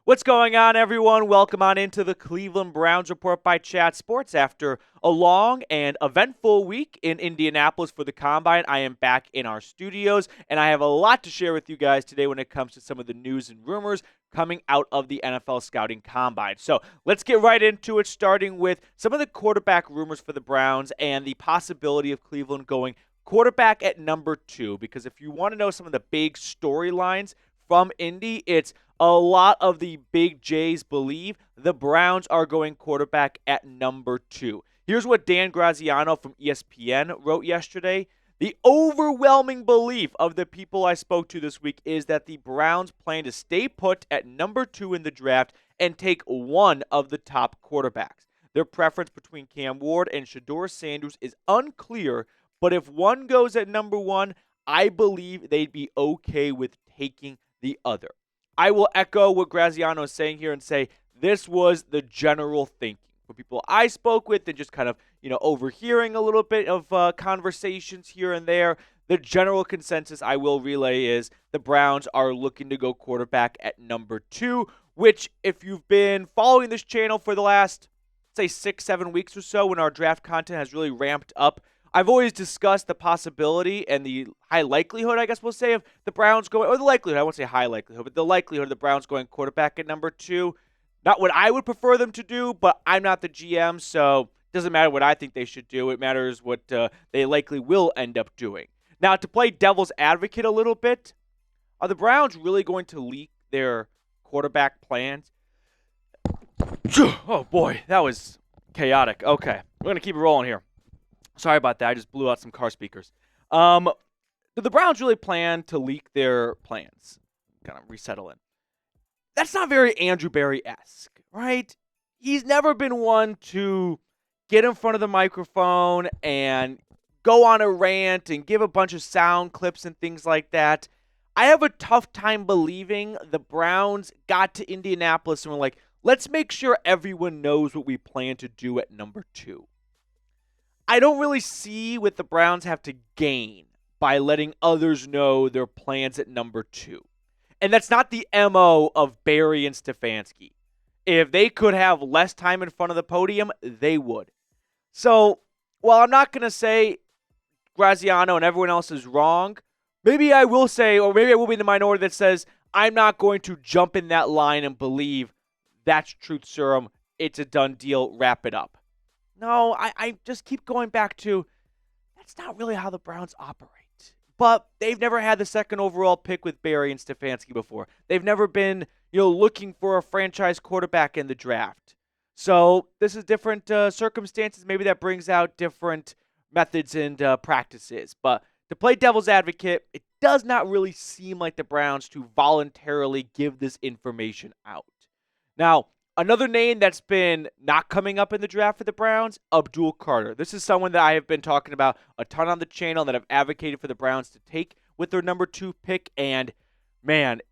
What's going on, everyone? Welcome on into the Cleveland Browns Report by Chat Sports. After a long and eventful week in Indianapolis for the Combine, I am back in our studios, and I have a lot to share with you guys today when it comes to some of the news and rumors coming out of the NFL Scouting Combine. So let's get right into it, starting with some of the quarterback rumors for the Browns and the possibility of Cleveland going quarterback at number 2, because if you want to know some of the big storylines from Indy, it's a lot of the big J's believe the Browns are going quarterback at number 2. Here's what Dan Graziano from ESPN wrote yesterday. The overwhelming belief of the people I spoke to this week is that the Browns plan to stay put at number 2 in the draft and take one of the top quarterbacks. Their preference between Cam Ward and Shedeur Sanders is unclear, but if one goes at number 1, I believe they'd be okay with taking the other. I will echo what Graziano is saying here and say this was the general thinking for people I spoke with and just kind of, overhearing a little bit of conversations here and there. The general consensus I will relay is the Browns are looking to go quarterback at number 2, which if you've been following this channel for the last, say, 6-7 weeks or so when our draft content has really ramped up, I've always discussed the possibility and the high likelihood, I guess we'll say, of the Browns going, or the likelihood, I won't say high likelihood, but the likelihood of the Browns going quarterback at number 2. Not what I would prefer them to do, but I'm not the GM, so it doesn't matter what I think they should do. It matters what they likely will end up doing. Now, to play devil's advocate a little bit, are the Browns really going to leak their quarterback plans? Oh, boy, that was chaotic. Okay, we're going to keep it rolling here. Sorry about that. I just blew out some car speakers. Do the Browns really plan to leak their plans? Kind of resettle in. That's not very Andrew Berry-esque, right? He's never been one to get in front of the microphone and go on a rant and give a bunch of sound clips and things like that. I have a tough time believing the Browns got to Indianapolis and were like, let's make sure everyone knows what we plan to do at number 2. I don't really see what the Browns have to gain by letting others know their plans at number 2. And that's not the MO of Barry and Stefanski. If they could have less time in front of the podium, they would. So, while I'm not going to say Graziano and everyone else is wrong, maybe I will say, or maybe I will be in the minority that says, I'm not going to jump in that line and believe that's truth serum, it's a done deal, wrap it up. No, I just keep going back to that's not really how the Browns operate. But they've never had the second overall pick with Barry and Stefanski before. They've never been, looking for a franchise quarterback in the draft. So this is different circumstances. Maybe that brings out different methods and practices. But to play devil's advocate, it does not really seem like the Browns to voluntarily give this information out. Now, another name that's been not coming up in the draft for the Browns, Abdul Carter. This is someone that I have been talking about a ton on the channel that I've advocated for the Browns to take with their number 2 pick. And, man,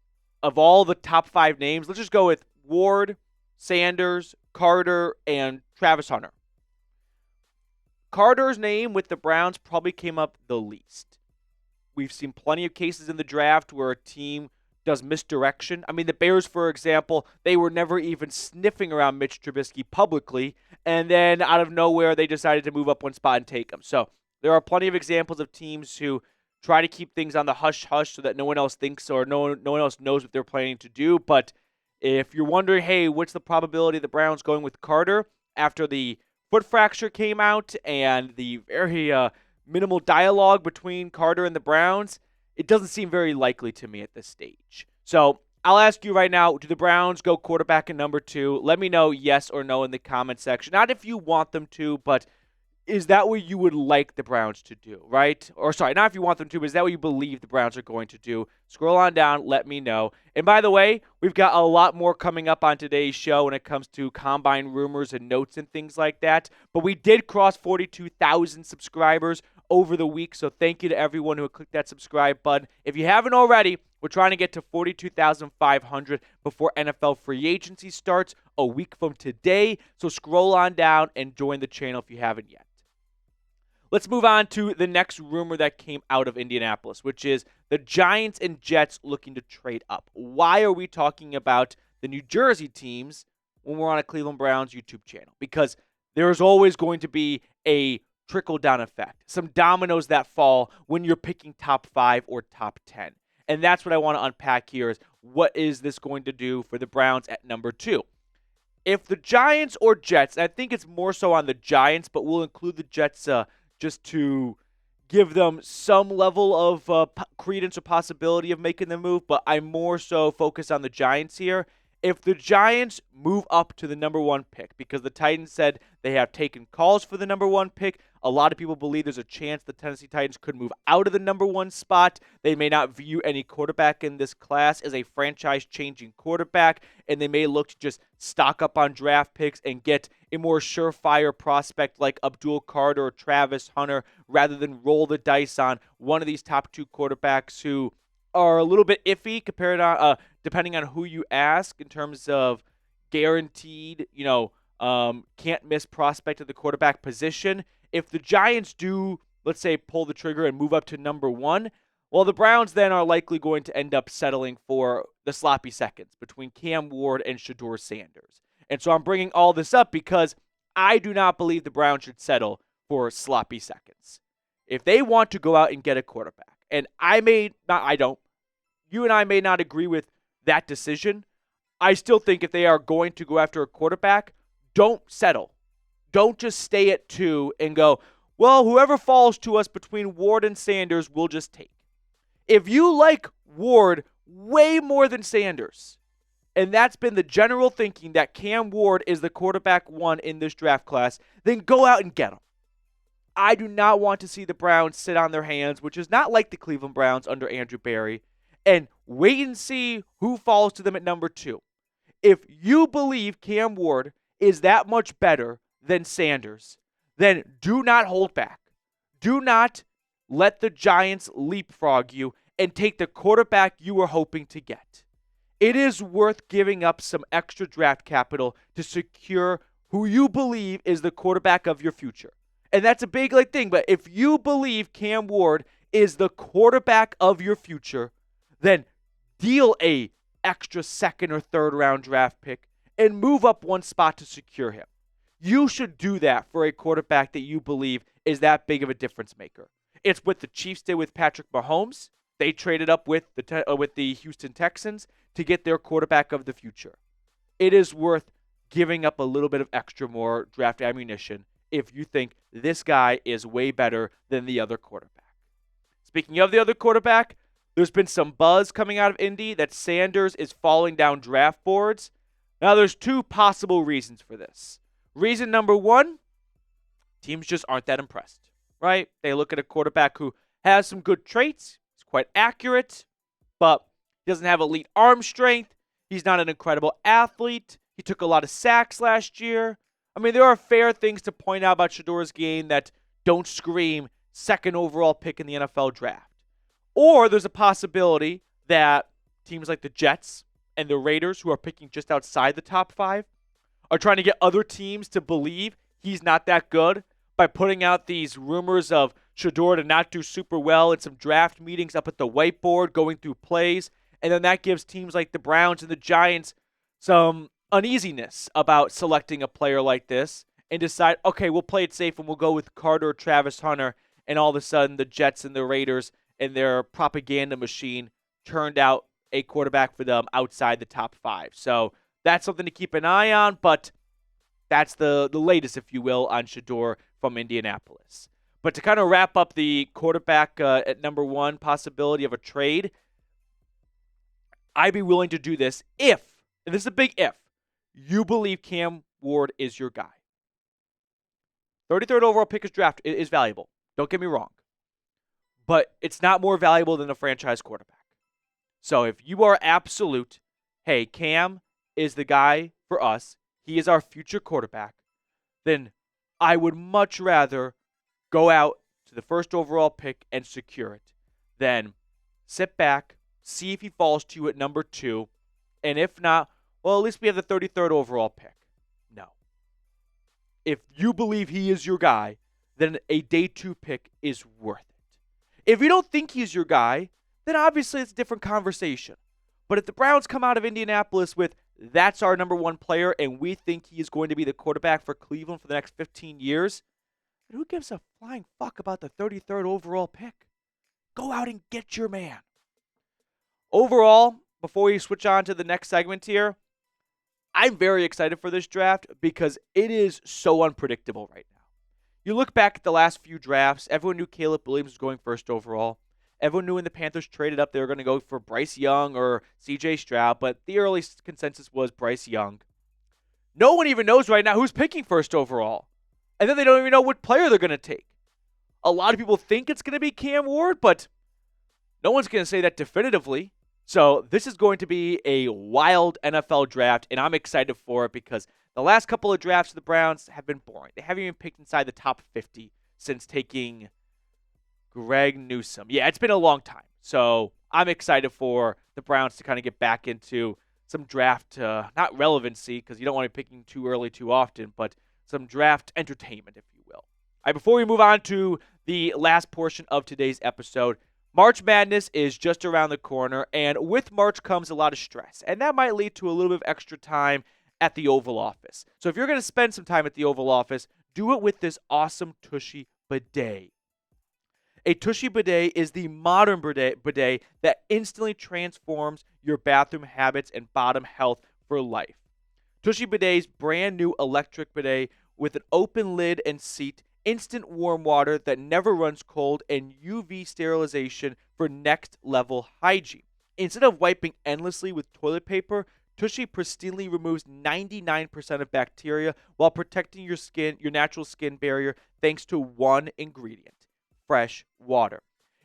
of all the top 5 names, let's just go with Ward, Sanders, Carter, and Travis Hunter. Carter's name with the Browns probably came up the least. We've seen plenty of cases in the draft where a team does misdirection. I mean, the Bears, for example, they were never even sniffing around Mitch Trubisky publicly, and then out of nowhere, they decided to move up one spot and take him. So there are plenty of examples of teams who try to keep things on the hush-hush so that no one else thinks or no one else knows what they're planning to do. But if you're wondering, hey, what's the probability of the Browns going with Carter after the foot fracture came out and the very minimal dialogue between Carter and the Browns, it doesn't seem very likely to me at this stage. So I'll ask you right now, do the Browns go quarterback at number 2? Let me know yes or no in the comment section. Not if you want them to, but is that what you would like the Browns to do, right? Or sorry, not if you want them to, but is that what you believe the Browns are going to do? Scroll on down, let me know. And by the way, we've got a lot more coming up on today's show when it comes to Combine rumors and notes and things like that. But we did cross 42,000 subscribers over the week, so thank you to everyone who clicked that subscribe button. If you haven't already, we're trying to get to 42,500 before NFL free agency starts a week from today. So scroll on down and join the channel if you haven't yet. Let's move on to the next rumor that came out of Indianapolis, which is the Giants and Jets looking to trade up. Why are we talking about the New Jersey teams when we're on a Cleveland Browns YouTube channel, because there is always going to be a trickle-down effect, some dominoes that fall when you're picking top 5 or top 10. And that's what I want to unpack here is what is this going to do for the Browns at number 2? If the Giants or Jets, and I think it's more so on the Giants, but we'll include the Jets just to give them some level of credence or possibility of making the move, but I'm more so focused on the Giants here. If the Giants move up to the number 1 pick, because the Titans said they have taken calls for the number 1 pick, a lot of people believe there's a chance the Tennessee Titans could move out of the number 1 spot. They may not view any quarterback in this class as a franchise-changing quarterback, and they may look to just stock up on draft picks and get a more surefire prospect like Abdul Carter or Travis Hunter rather than roll the dice on one of these top 2 quarterbacks who are a little bit iffy compared to depending on who you ask in terms of guaranteed, can't miss prospect at the quarterback position. If the Giants do, let's say, pull the trigger and move up to number 1, well, the Browns then are likely going to end up settling for the sloppy seconds between Cam Ward and Shedeur Sanders. And so I'm bringing all this up because I do not believe the Browns should settle for sloppy seconds. If they want to go out and get a quarterback, and you and I may not agree with that decision, I still think if they are going to go after a quarterback, don't settle. Don't just stay at 2 and go, well, whoever falls to us between Ward and Sanders, we'll just take. If you like Ward way more than Sanders, and that's been the general thinking that Cam Ward is the quarterback 1 in this draft class, then go out and get him. I do not want to see the Browns sit on their hands, which is not like the Cleveland Browns under Andrew Berry, and wait and see who falls to them at number 2. If you believe Cam Ward is that much better than Sanders, then do not hold back. Do not let the Giants leapfrog you and take the quarterback you were hoping to get. It is worth giving up some extra draft capital to secure who you believe is the quarterback of your future. And that's a big thing, but if you believe Cam Ward is the quarterback of your future, then deal a extra 2nd or 3rd round draft pick and move up 1 spot to secure him. You should do that for a quarterback that you believe is that big of a difference maker. It's what the Chiefs did with Patrick Mahomes. They traded up with the Houston Texans to get their quarterback of the future. It is worth giving up a little bit of extra more draft ammunition if you think this guy is way better than the other quarterback. Speaking of the other quarterback, there's been some buzz coming out of Indy that Sanders is falling down draft boards. Now, there's 2 possible reasons for this. Reason number 1, teams just aren't that impressed, right? They look at a quarterback who has some good traits, he's quite accurate, but he doesn't have elite arm strength. He's not an incredible athlete. He took a lot of sacks last year. I mean, there are fair things to point out about Shedeur's game that don't scream 2nd overall pick in the NFL draft. Or there's a possibility that teams like the Jets and the Raiders, who are picking just outside the top 5, are trying to get other teams to believe he's not that good by putting out these rumors of Shedeur to not do super well in some draft meetings up at the whiteboard, going through plays, and then that gives teams like the Browns and the Giants some uneasiness about selecting a player like this and decide, okay, we'll play it safe and we'll go with Carter or Travis Hunter, and all of a sudden the Jets and the Raiders and their propaganda machine turned out a quarterback for them outside the top 5. So that's something to keep an eye on, but that's the latest, if you will, on Shedeur from Indianapolis. But to kind of wrap up the quarterback at number 1 possibility of a trade, I'd be willing to do this if, and this is a big if, you believe Cam Ward is your guy. 33rd overall pick is valuable. Don't get me wrong. But it's not more valuable than a franchise quarterback. So if you are absolute, hey, Cam is the guy for us, he is our future quarterback, then I would much rather go out to the 1st overall pick and secure it than sit back, see if he falls to you at number 2, and if not, well, at least we have the 33rd overall pick. No. If you believe he is your guy, then a day 2 pick is worth it. If you don't think he's your guy, then obviously it's a different conversation. But if the Browns come out of Indianapolis with That's our number one player, and we think he is going to be the quarterback for Cleveland for the next 15 years. But who gives a flying fuck about the 33rd overall pick? Go out and get your man. Overall, before we switch on to the next segment here, I'm very excited for this draft because it is so unpredictable right now. You look back at the last few drafts, everyone knew Caleb Williams was going first overall. Everyone knew when the Panthers traded up they were going to go for Bryce Young or CJ Stroud, but the early consensus was Bryce Young. No one even knows right now who's picking first overall. And then they don't even know what player they're going to take. A lot of people think it's going to be Cam Ward, but no one's going to say that definitively. So this is going to be a wild NFL draft, and I'm excited for it because the last couple of drafts of the Browns have been boring. They haven't even picked inside the top 50 since taking Greg Newsome. Yeah, it's been a long time. So I'm excited for the Browns to kind of get back into some draft, not relevancy, because you don't want to be picking too early too often, but some draft entertainment, if you will. All right, before we move on to the last portion of today's episode, March Madness is just around the corner, and with March comes a lot of stress, and that might lead to a little bit of extra time at the Oval Office. So if you're going to spend some time at the Oval Office, do it with this awesome Tushy Bidet. A Tushy Bidet is the modern bidet that instantly transforms your bathroom habits and bottom health for life. Tushy Bidet's brand new electric bidet with an open lid and seat, instant warm water that never runs cold, and UV sterilization for next level hygiene. Instead of wiping endlessly with toilet paper, Tushy pristinely removes 99% of bacteria while protecting your skin, your natural skin barrier, thanks to one ingredient: fresh water.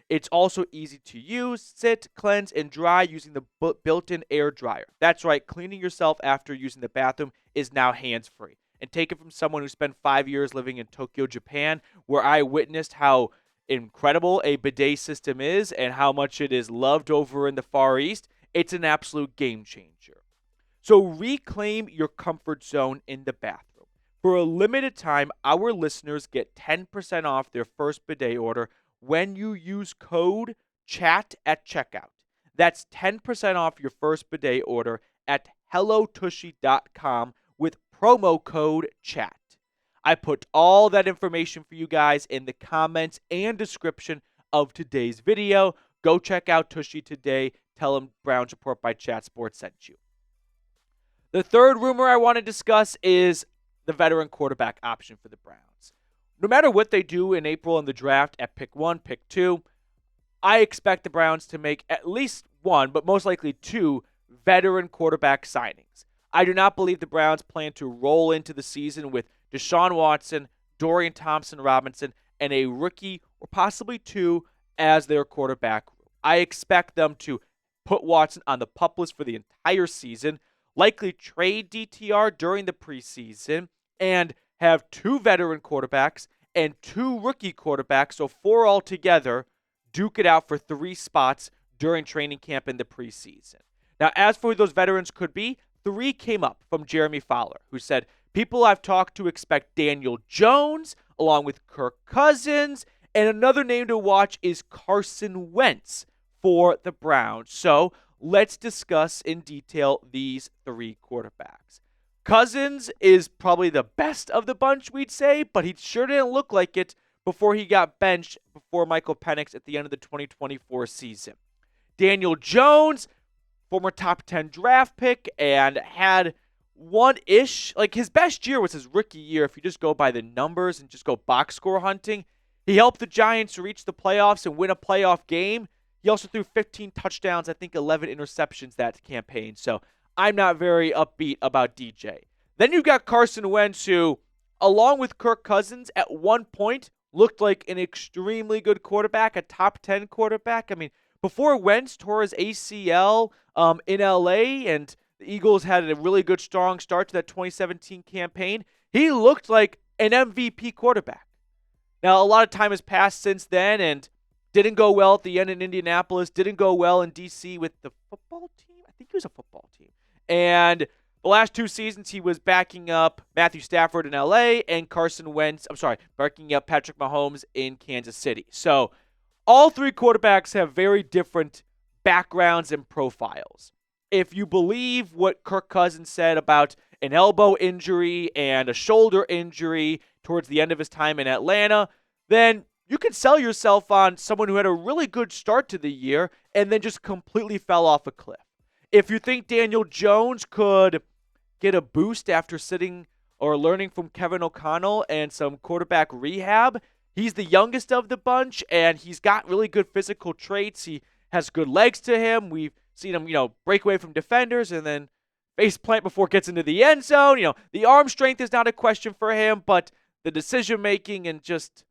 It's also easy to use, sit, cleanse, and dry using the built-in air dryer. That's right, cleaning yourself after using the bathroom is now hands-free. And take it from someone who spent 5 years living in Tokyo, Japan, where I witnessed how incredible a bidet system is and how much it is loved over in the Far East. It's an absolute game changer. So reclaim your comfort zone in the bathroom. For a limited time, our listeners get 10% off their first bidet order when you use code CHAT at checkout. That's 10% off your first bidet order at hellotushy.com with promo code CHAT. I put all that information for you guys in the comments and description of today's video. Go check out Tushy today. Tell them Browns Report by Chat Sports sent you. The third rumor I want to discuss is the veteran quarterback option for the Browns. No matter what they do in April in the draft at pick 1, pick 2, I expect the Browns to make at least one, but most likely two, veteran quarterback signings. I do not believe the Browns plan to roll into the season with Deshaun Watson, Dorian Thompson-Robinson, and a rookie or possibly two as their quarterback. I expect them to put Watson on the PUP list for the entire season, likely trade DTR during the preseason, and have two veteran quarterbacks and two rookie quarterbacks, so four altogether, duke it out for 3 spots during training camp in the preseason. Now, as for who those veterans could be, 3 came up from Jeremy Fowler, who said, people I've talked to expect Daniel Jones, along with Kirk Cousins, and another name to watch is Carson Wentz for the Browns. So let's discuss in detail these 3 quarterbacks. Cousins is probably the best of the bunch, we'd say, but he sure didn't look like it before he got benched before Michael Penix at the end of the 2024 season. Daniel Jones, former top 10 draft pick, and had one-ish, like his best year was his rookie year if you just go by the numbers and just go box score hunting. He helped the Giants reach the playoffs and win a playoff game. He also threw 15 touchdowns, I think 11 interceptions that campaign. So I'm not very upbeat about DJ. Then you've got Carson Wentz, who, along with Kirk Cousins, at one point looked like an extremely good quarterback, a top 10 quarterback. I mean, before Wentz tore his ACL in LA and the Eagles had a really good, strong start to that 2017 campaign, he looked like an MVP quarterback. Now, a lot of time has passed since then and didn't go well at the end in Indianapolis, didn't go well in D.C. with the football team. I think he was a football team. And the last 2 seasons, he was backing up Matthew Stafford in L.A. and backing up Patrick Mahomes in Kansas City. So all 3 quarterbacks have very different backgrounds and profiles. if you believe what Kirk Cousins said about an elbow injury and a shoulder injury towards the end of his time in Atlanta, then you can sell yourself on someone who had a really good start to the year and then just completely fell off a cliff. If you think Daniel Jones could get a boost after sitting or learning from Kevin O'Connell and some quarterback rehab, he's the youngest of the bunch, and he's got really good physical traits. He has good legs to him. We've seen him, break away from defenders and then face plant before it gets into the end zone. The arm strength is not a question for him, but the decision making and just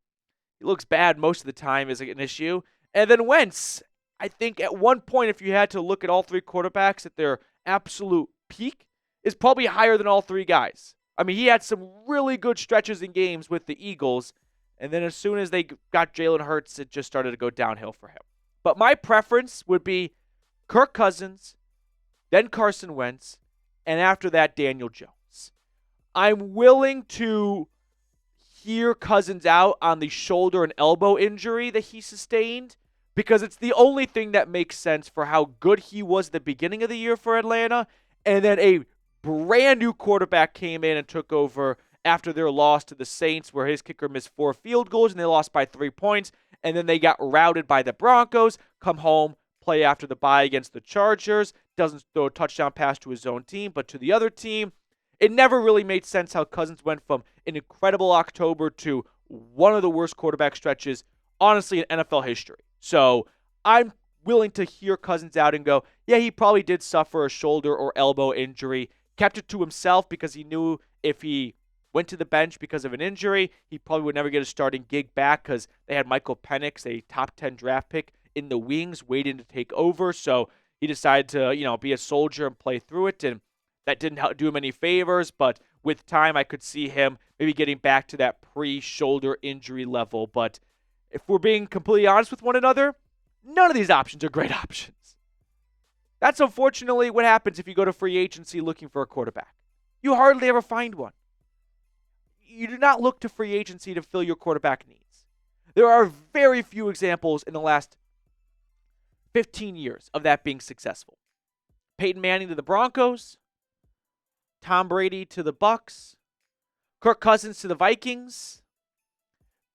he looks bad most of the time is an issue. And then Wentz, I think at one point, if you had to look at all three quarterbacks at their absolute peak, is probably higher than all three guys. I mean, he had some really good stretches in games with the Eagles, and then as soon as they got Jalen Hurts, it just started to go downhill for him. But my preference would be Kirk Cousins, then Carson Wentz, and after that, Daniel Jones. I'm willing to hear Cousins out on the shoulder and elbow injury that he sustained because it's the only thing that makes sense for how good he was at the beginning of the year for Atlanta, and then a brand new quarterback came in and took over after their loss to the Saints, where his kicker missed 4 field goals and they lost by 3 points. And then they got routed by the Broncos, come home, play after the bye against the Chargers, doesn't throw a touchdown pass to his own team, but to the other team. It never really made sense how Cousins went from an incredible October to one of the worst quarterback stretches, honestly, in NFL history. So I'm willing to hear Cousins out and go, yeah, he probably did suffer a shoulder or elbow injury, kept it to himself because he knew if he went to the bench because of an injury, he probably would never get a starting gig back because they had Michael Penix, a top 10 draft pick, in the wings waiting to take over. So he decided to, be a soldier and play through it, and that didn't do him any favors. But with time, I could see him maybe getting back to that pre-shoulder injury level. But if we're being completely honest with one another, none of these options are great options. That's unfortunately what happens if you go to free agency looking for a quarterback. You hardly ever find one. You do not look to free agency to fill your quarterback needs. There are very few examples in the last 15 years of that being successful. Peyton Manning to the Broncos, Tom Brady to the Bucks, Kirk Cousins to the Vikings,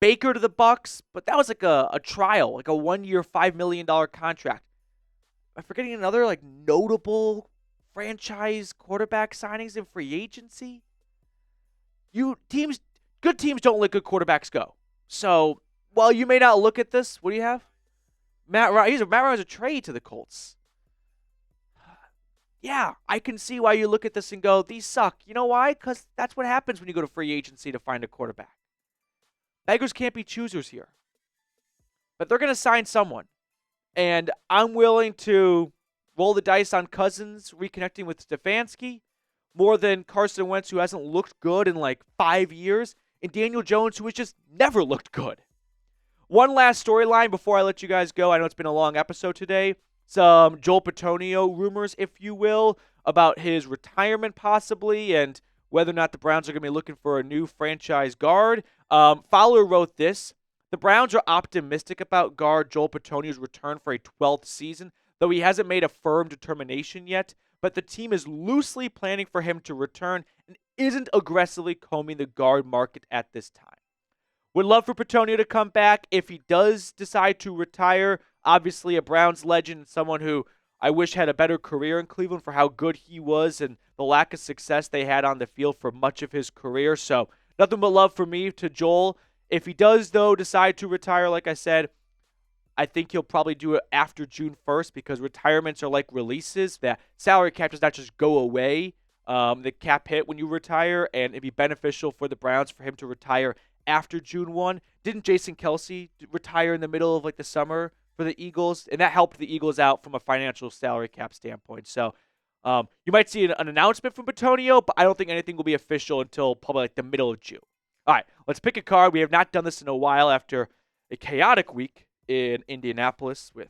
Baker to the Bucks, but that was like a trial, like a 1-year, $5 million contract. Am I forgetting another notable franchise quarterback signings in free agency? Good teams don't let good quarterbacks go. So while you may not look at this, what do you have? Matt Ryan's a trade to the Colts. Yeah, I can see why you look at this and go, these suck. You know why? Because that's what happens when you go to free agency to find a quarterback. Beggars can't be choosers here. But they're going to sign someone. And I'm willing to roll the dice on Cousins reconnecting with Stefanski more than Carson Wentz, who hasn't looked good in 5 years, and Daniel Jones, who has just never looked good. One last storyline before I let you guys go. I know it's been a long episode today. Some Joel Bitonio rumors, if you will, about his retirement possibly and whether or not the Browns are going to be looking for a new franchise guard. Fowler wrote this. The Browns are optimistic about guard Joel Bitonio's return for a 12th season, though he hasn't made a firm determination yet. But the team is loosely planning for him to return and isn't aggressively combing the guard market at this time. Would love for Bitonio to come back if he does decide to retire. Obviously, a Browns legend and someone who I wish had a better career in Cleveland for how good he was and the lack of success they had on the field for much of his career. So nothing but love for me to Joel. If he does, though, decide to retire, like I said, I think he'll probably do it after June 1st because retirements are like releases. That salary cap does not just go away. The cap hit when you retire, and it'd be beneficial for the Browns for him to retire after June 1. Didn't Jason Kelsey retire in the middle of the summer for the Eagles? And that helped the Eagles out from a financial salary cap standpoint. So you might see an announcement from Bitonio, but I don't think anything will be official until probably the middle of June. All right, let's pick a card. We have not done this in a while after a chaotic week in Indianapolis with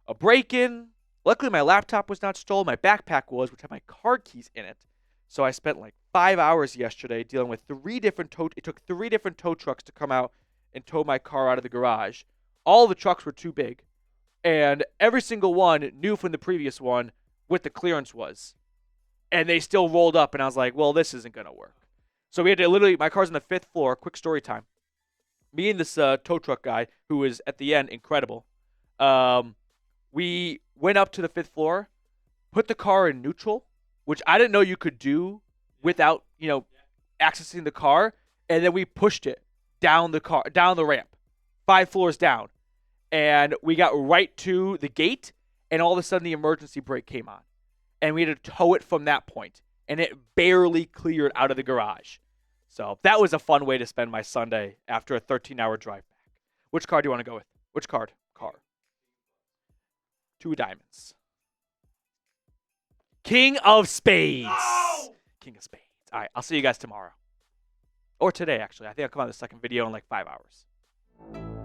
a break-in. Luckily, my laptop was not stolen. My backpack was, which had my car keys in it. So I spent 5 hours yesterday dealing with 3 different it took 3 different tow trucks to come out and tow my car out of the garage. All the trucks were too big, and every single one knew from the previous one what the clearance was. And they still rolled up, and I was like, well, this isn't going to work. So we had to literally, my car's on the 5th floor, quick story time. Me and this tow truck guy, who was at the end incredible, we went up to the 5th floor, put the car in neutral, which I didn't know you could do without, accessing the car, and then we pushed it down the ramp, 5 floors down. And we got right to the gate, and all of a sudden the emergency brake came on. And we had to tow it from that point, and it barely cleared out of the garage. So that was a fun way to spend my Sunday after a 13-hour drive back. Which car do you want to go with? Which card? Car. 2 diamonds. King of Spades. Oh! King of Spades. All right, I'll see you guys tomorrow. Or today, actually. I think I'll come out with the second video in like 5 hours.